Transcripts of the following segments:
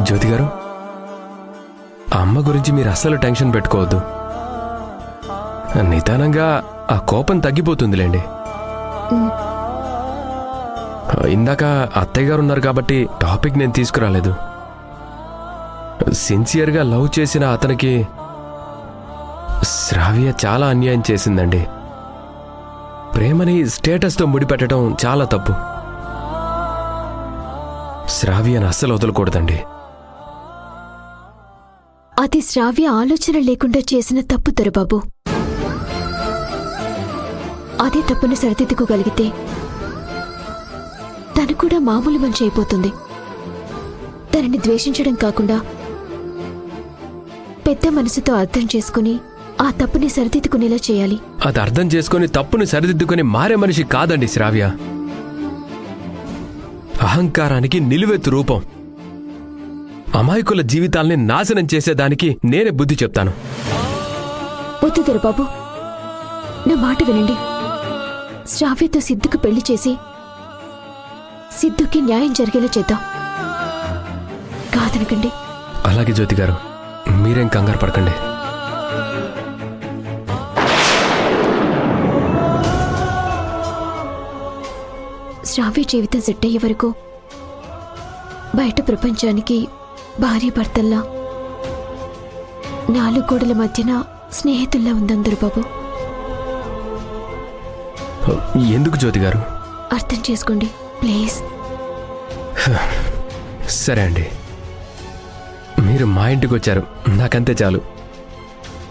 జ్యోతి గారు, అమ్మ గురించి మీరు అస్సలు టెన్షన్ పెట్టుకోవద్దు. నిదానంగా ఆ కోపం తగ్గిపోతుందిలేండి. ఇందాక అత్తయ్య గారు ఉన్నారు కాబట్టి టాపిక్ నేను తీసుకురాలేదు. సిన్సియర్గా లవ్ చేసిన అతనికి శ్రావ్య చాలా అన్యాయం చేసిందండి. ప్రేమని స్టేటస్తో ముడిపెట్టడం చాలా తప్పు. శ్రావ్యను అస్సలు వదలకూడదండి. అది శ్రావ్య ఆలోచన లేకుండా చేసిన తప్పు దొరబాబు. అదే తప్పును సరిదిద్దుకోగలిగితే తను కూడా మామూలు మంచి అయిపోతుంది. తనని ద్వేషించడం కాకుండా పెద్ద మనసుతో అర్థం చేసుకుని ఆ తప్పుని సరిదిద్దుకునేలా చేయాలి. అది అర్థం చేసుకుని తప్పుని సరిదిద్దుకుని మారే మనిషి కాదండి శ్రావ్య. అహంకారానికి నిలువెత్తు రూపం. అమాయకుల జీవితాల్ని నాశనం చేసేదానికి నేనే బుద్ధి చెప్తాను. వద్దు దొరబాబు, నా మాట వినండి. శ్రావ్యతో సిద్ధుకు పెళ్లి చేసి సిద్ధుకి న్యాయం జరిగేలా చేద్దాం. కాదనకండి. అలాగే జ్యోతి గారు, మీరేం కంగారు పడకండి. శ్రావ్య జీవితం సెట్ అయ్యే వరకు బయట ప్రపంచానికి భార్య భర్తల్లా, 4 గోడల మధ్యన స్నేహితుల్లా ఉందందరు బాబు. ఎందుకు జ్యోతి గారు? అర్థం చేసుకోండి ప్లీజ్. సరే అండి, మీరు మా ఇంటికి వచ్చారు, నాకంతే చాలు.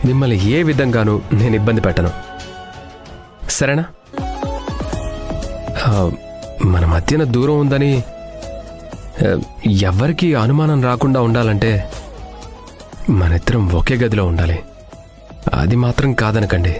మిమ్మల్ని ఏ విధంగానూ నేను ఇబ్బంది పెట్టను, సరేనా? మన మధ్యన దూరం ఉందని ఎవ్వరికీ అనుమానం రాకుండా ఉండాలంటే మనిద్దరం ఒకే గదిలో ఉండాలి. అది మాత్రం కాదనకండి.